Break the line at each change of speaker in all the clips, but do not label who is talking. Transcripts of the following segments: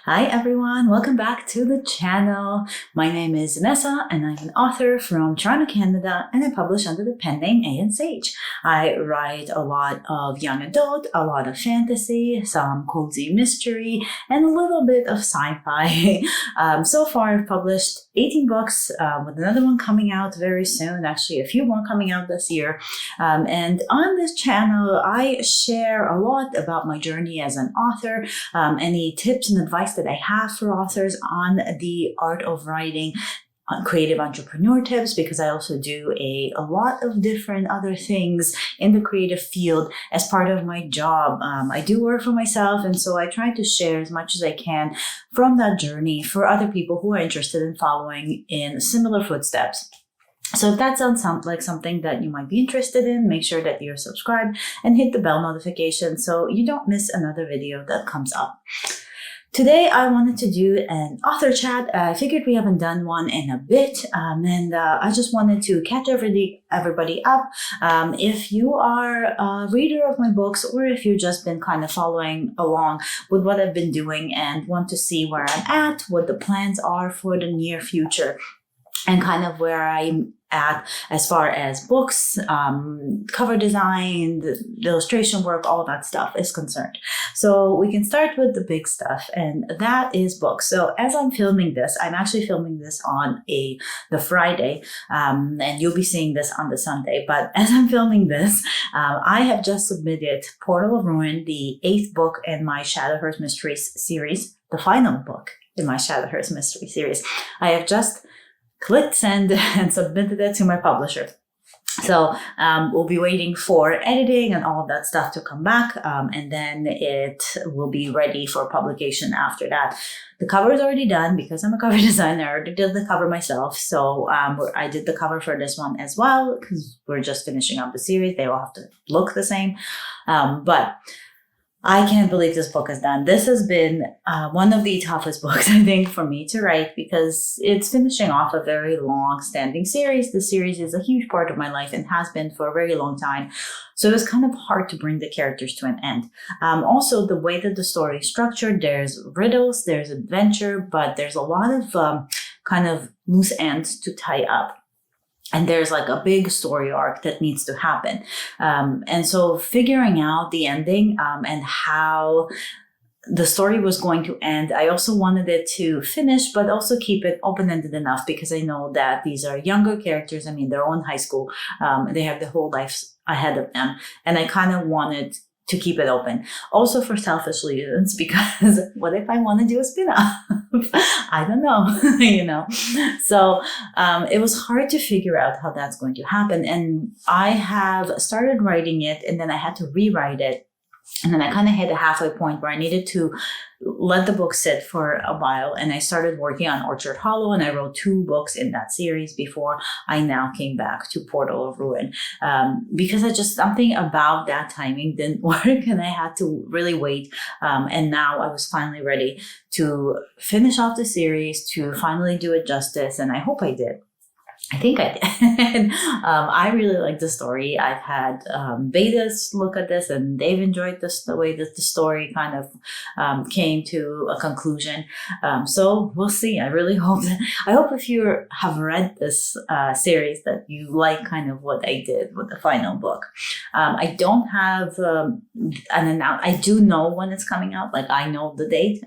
Hi everyone, welcome back to the channel. My name is Vanessa and I'm an author from Toronto, Canada, and I publish under the pen name A and Sage. I write a lot of young adult, a lot of fantasy, some cozy mystery, and a little bit of sci-fi. So far I've published 18 books with another one coming out very soon, actually a few more coming out this year. And on this channel I share a lot about my journey as an author, any tips and advice that I have for authors on the art of writing, on creative entrepreneur tips, because I also do a lot of different other things in the creative field as part of my job. I do work for myself, and so I try to share as much as I can from that journey for other people who are interested in following in similar footsteps. So if that sounds like something that you might be interested in, make sure that you're subscribed and hit the bell notification so you don't miss another video that comes up. Today, I wanted to do an author chat. I figured we haven't done one in a bit, and I just wanted to catch everybody up. If you are a reader of my books, or if you've just been kind of following along with what I've been doing and want to see where I'm at, what the plans are for the near future, and kind of where I'm at as far as books, cover design, the illustration work, all that stuff is concerned. So we can start with the big stuff, and that is books. So as I'm filming this, I'm actually filming this on the Friday, and you'll be seeing this on the Sunday. But as I'm filming this, I have just submitted Portal of Ruin, the 8th book in my Shadowhurst Mysteries series, the final book in my Shadowhurst Mystery series. I have just clicked send and submitted it to my publisher. So we'll be waiting for editing and all of that stuff to come back, and then it will be ready for publication after that. The cover is already done because I'm a cover designer. I already did the cover myself. So I did the cover for this one as well because we're just finishing up the series. They all have to look the same. But I can't believe this book is done. This has been one of the toughest books, I think, for me to write because it's finishing off a very long-standing series. The series is a huge part of my life and has been for a very long time. So it was kind of hard to bring the characters to an end. Also, the way that the story is structured, there's riddles, there's adventure, but there's a lot of kind of loose ends to tie up. And there's like a big story arc that needs to happen. And so figuring out the ending and how the story was going to end, I also wanted it to finish, but also keep it open-ended enough because I know that these are younger characters. I mean, they're all in high school. They have their whole lives ahead of them. And I kind of wanted to keep it open. Also for selfish reasons, because what if I want to do a spin-off? I don't know, you know. So it was hard to figure out how that's going to happen. And I have started writing it, and then I had to rewrite it. And then I kind of hit a halfway point where I needed to let the book sit for a while. And I started working on Orchard Hollow, and I wrote 2 books in that series before I now came back to Portal of Ruin. Because something about that timing didn't work, and I had to really wait. And now I was finally ready to finish off the series, to finally do it justice. And I hope I did. I think I did. I really like the story. I've had betas look at this, and they've enjoyed the way that the story kind of came to a conclusion. So we'll see. I really hope if you have read this series that you like kind of what I did with the final book. I don't have an announcement. I do know when it's coming out. Like I know the date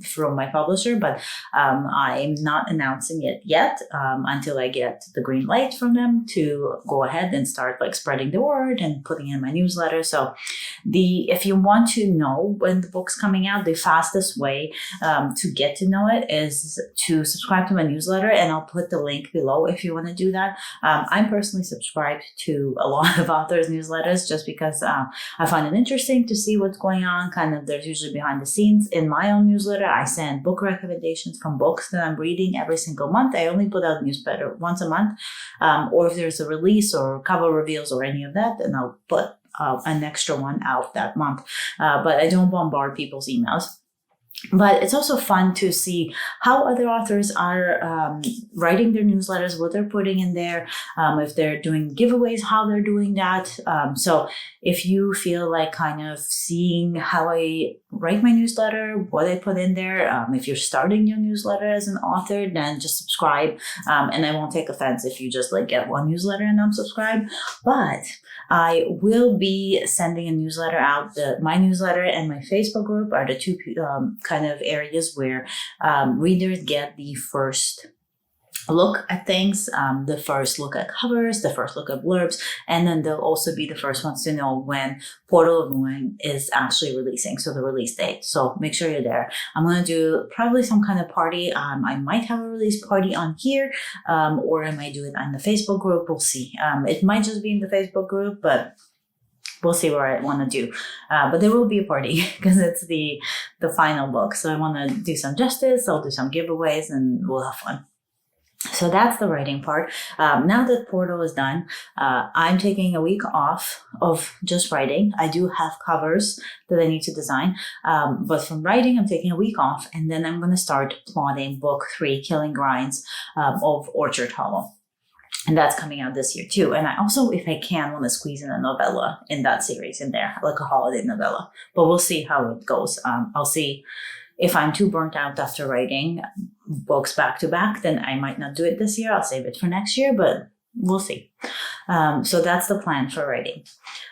from my publisher, but I'm not announcing it yet until I get the green light from them to go ahead and start like spreading the word and putting in my newsletter. So if you want to know when the book's coming out, the fastest way to get to know it is to subscribe to my newsletter, and I'll put the link below if you want to do that. I'm personally subscribed to a lot of authors' newsletters just because I find it interesting to see what's going on. Kind of there's usually behind the scenes in my own newsletter. I send book recommendations from books that I'm reading every single month. I only put out a newsletter once a month, or if there's a release or cover reveals or any of that, then I'll put an extra one out that month. But I don't bombard people's emails. But it's also fun to see how other authors are writing their newsletters, what they're putting in there, if they're doing giveaways, how they're doing that. So if you feel like kind of seeing how I write my newsletter, what I put in there, if you're starting your newsletter as an author, then just subscribe. And I won't take offense if you just like get one newsletter and unsubscribe. But I will be sending a newsletter out. My newsletter and my Facebook group are the two kind of areas where readers get the first look at things, the first look at covers, the first look at blurbs, and then they'll also be the first ones to know when Portal of Ruin is actually releasing, so the release date. So make sure you're there. I'm going to do probably some kind of party. I might have a release party on here, or I might do it on the Facebook group. We'll see. It might just be in the Facebook group, but we'll see what I want to do. But there will be a party because it's the final book. So I want to do some justice. I'll do some giveaways and we'll have fun. So that's the writing part. Now that Portal is done, I'm taking a week off of just writing. I do have covers that I need to design. But from writing, I'm taking a week off. And then I'm going to start plotting book 3, Killing Grinds, of Orchard Hollow. And that's coming out this year too. And I also, if I can, want to squeeze in a novella in that series in there, like a holiday novella. But we'll see how it goes. I'll see if I'm too burnt out after writing books back to back, then I might not do it this year. I'll save it for next year, but we'll see. So that's the plan for writing.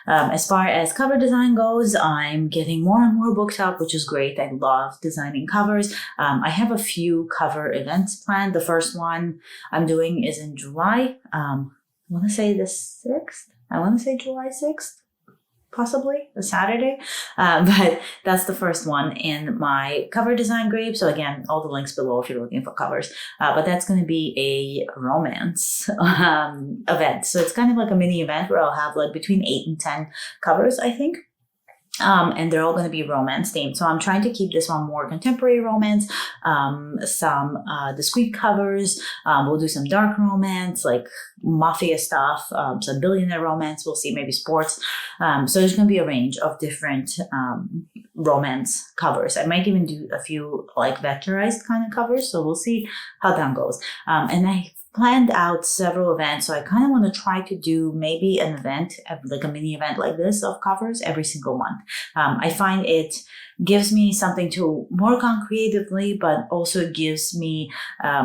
As far as cover design goes, I'm getting more and more booked up, which is great. I love designing covers. I have a few cover events planned. The first one I'm doing is in July. I want to say the 6th. I want to say July 6th. Possibly a Saturday, but that's the first one in my cover design group. So again, all the links below if you're looking for covers, but that's going to be a romance event. So it's kind of like a mini event where I'll have like between 8 and 10 covers, I think. And they're all going to be romance themed. So I'm trying to keep this one more contemporary romance, some discreet covers. We'll do some dark romance, like mafia stuff, some billionaire romance. We'll see, maybe sports. So there's going to be a range of different romance covers. I might even do a few like vectorized kind of covers. So we'll see how that goes. And I planned out several events. So I kind of want to try to do maybe an event, like a mini event like this of covers every single month. I find it gives me something to work on creatively, but also gives me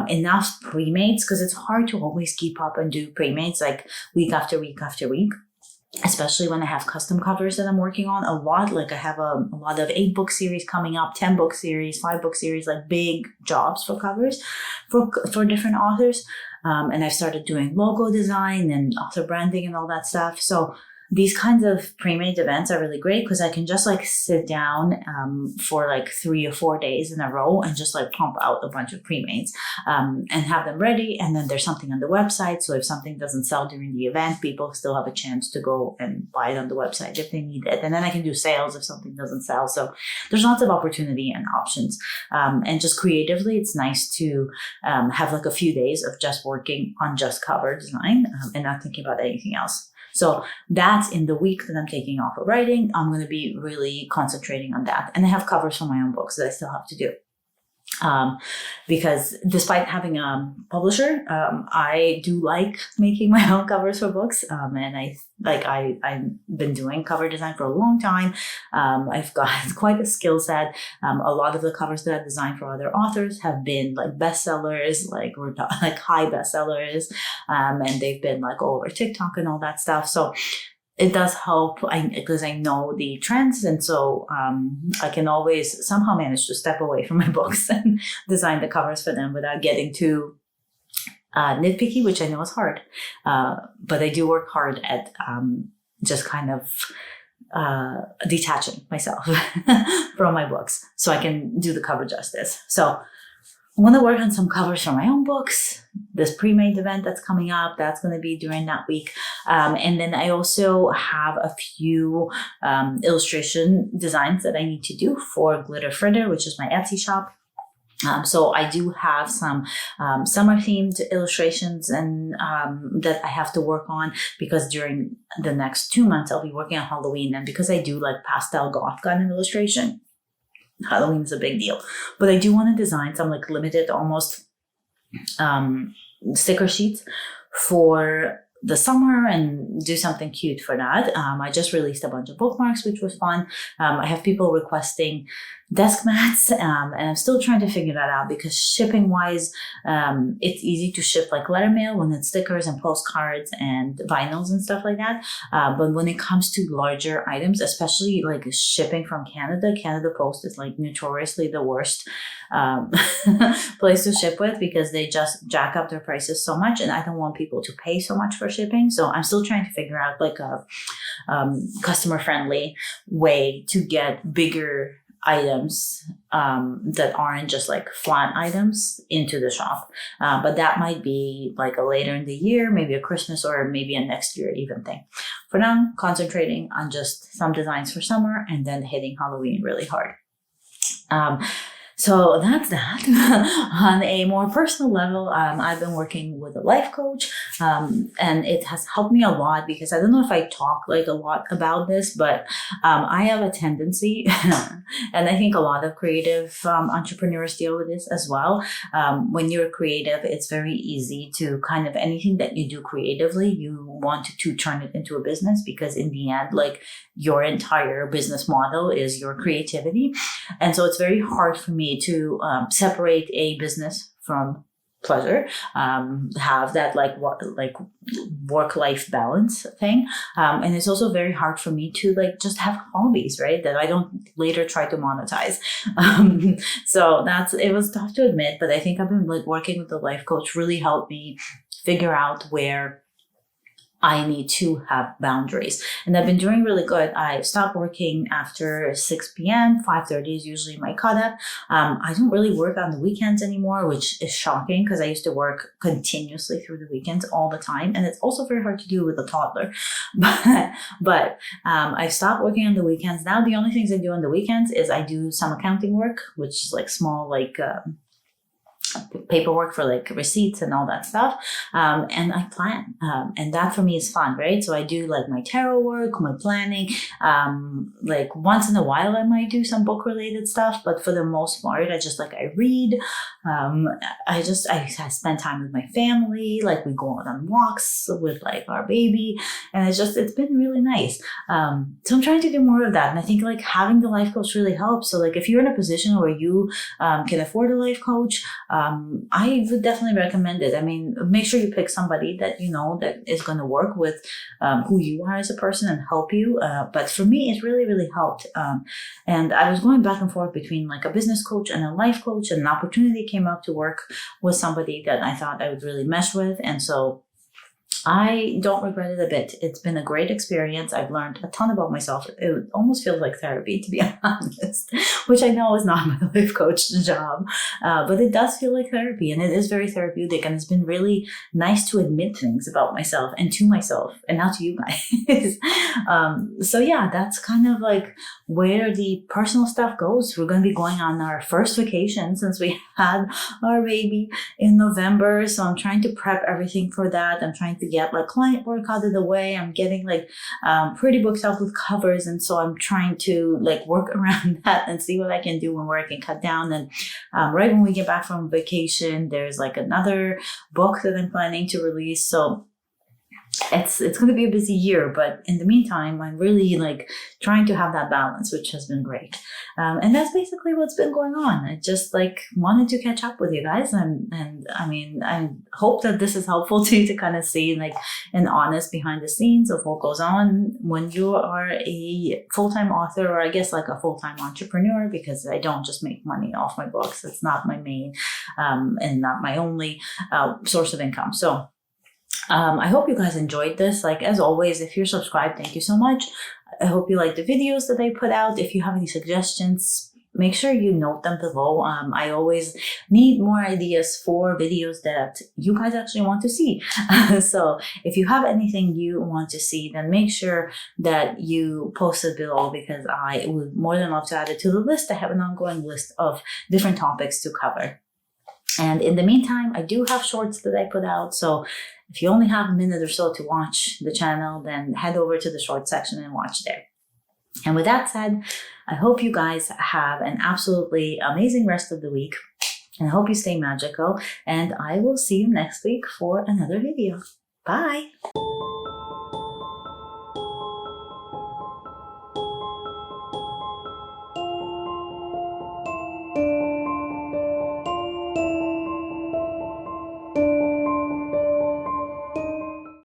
enough pre-mates, because it's hard to always keep up and do pre-mates like week after week after week. Especially when I have custom covers that I'm working on a lot. Like I have a lot of 8-book series coming up, 10-book series, 5-book series, like big jobs for covers for different authors. And I've started doing logo design and author branding and all that stuff. So these kinds of pre-made events are really great because I can just like sit down for like 3 or 4 days in a row and just like pump out a bunch of pre-mades and have them ready. And then there's something on the website. So if something doesn't sell during the event, people still have a chance to go and buy it on the website if they need it. And then I can do sales if something doesn't sell. So there's lots of opportunity and options. And just creatively, it's nice to have like a few days of just working on just cover design and not thinking about anything else. So that's in the week that I'm taking off of writing. I'm going to be really concentrating on that. And I have covers for my own books that I still have to do. Because despite having a publisher, I do like making my own covers for books. And I've been doing cover design for a long time. I've got quite a skill set. A lot of the covers that I've designed for other authors have been like bestsellers, like high bestsellers. And they've been like all over TikTok and all that stuff. So it does help because I know the trends. And so I can always somehow manage to step away from my books and design the covers for them without getting too nitpicky, which I know is hard. But I do work hard at just kind of detaching myself from my books so I can do the cover justice. So I want to work on some covers for my own books. This pre-made event that's coming up, that's going to be during that week. And then I also have a few illustration designs that I need to do for Glitter Fritter, which is my Etsy shop. So I do have some summer-themed illustrations and that I have to work on because during the next 2 months, I'll be working on Halloween. And because I do like pastel goth kind of illustration, Halloween is a big deal. But I do want to design some like limited almost sticker sheets for the summer and do something cute for that. I just released a bunch of bookmarks, which was fun. I have people requesting desk mats, and I'm still trying to figure that out because shipping wise, it's easy to ship like letter mail when it's stickers and postcards and vinyls and stuff like that. But when it comes to larger items, especially like shipping from Canada, Canada Post is like notoriously the worst place to ship with because they just jack up their prices so much, and I don't want people to pay so much for shipping. So I'm still trying to figure out like a customer friendly way to get bigger items that aren't just like flat items into the shop. But that might be like a later in the year, maybe a Christmas or maybe a next year even thing. For now, concentrating on just some designs for summer and then hitting Halloween really hard. So that's that. On a more personal level, I've been working with a life coach, and it has helped me a lot because I don't know if I talk like a lot about this, but I have a tendency, and I think a lot of creative entrepreneurs deal with this as well. When you're creative, it's very easy to kind of anything that you do creatively, you want to turn it into a business because in the end, like your entire business model is your creativity. And so it's very hard for me to separate a business from pleasure, have that like work-life balance thing. And it's also very hard for me to like just have hobbies, right? That I don't later try to monetize. So it was tough to admit, but I think I've been like working with the life coach really helped me figure out where I need to have boundaries. And I've been doing really good. I stopped working after 6 p.m. 5:30 is usually my cutoff. I don't really work on the weekends anymore, which is shocking because I used to work continuously through the weekends all the time. And it's also very hard to do with a toddler. But I've stopped working on the weekends. Now the only things I do on the weekends is I do some accounting work, which is like small, like paperwork for like receipts and all that stuff, and I plan, and that for me is fun, right? So I do like my tarot work, my planning, like once in a while I might do some book related stuff, but for the most part I read. I spend time with my family, like we go out on walks with like our baby, and it's been really nice. So I'm trying to do more of that, and I think like having the life coach really helps. So like if you're in a position where you can afford a life coach, I would definitely recommend it. I mean, make sure you pick somebody that you know that is going to work with who you are as a person and help you. But for me, it really, really helped. And I was going back and forth between like a business coach and a life coach, and an opportunity came up to work with somebody that I thought I would really mesh with. And so I don't regret it a bit. It's been a great experience. I've learned a ton about myself. It almost feels like therapy, to be honest, which I know is not my life coach's job. But it does feel like therapy, and it is very therapeutic. And it's been really nice to admit things about myself and to myself and now to you guys. So yeah, that's kind of like where the personal stuff goes. We're going to be going on our first vacation since we had our baby in November. So I'm trying to prep everything for that. I'm trying to get like client work out of the way. I'm getting like pretty books out with covers, and so I'm trying to like work around that and see what I can do and where I can cut down. And right when we get back from vacation, there's like another book that I'm planning to release. So it's going to be a busy year, but in the meantime, I'm really like trying to have that balance, which has been great. And that's basically what's been going on. I just like wanted to catch up with you guys, and I mean, I hope that this is helpful to you to kind of see like an honest behind the scenes of what goes on when you are a full-time author, or I guess like a full-time entrepreneur, because I don't just make money off my books. It's not my main and not my only source of income. So I hope you guys enjoyed this. Like as always, if you're subscribed, thank you so much. I hope you like the videos that I put out. If you have any suggestions, make sure you note them below. I always need more ideas for videos that you guys actually want to see. So if you have anything you want to see, then make sure that you post it below, because I would more than love to add it to the list. I have an ongoing list of different topics to cover. And in the meantime, I do have shorts that I put out. So if you only have a minute or so to watch the channel, then head over to the short section and watch there. And with that said, I hope you guys have an absolutely amazing rest of the week. And I hope you stay magical. And I will see you next week for another video. Bye!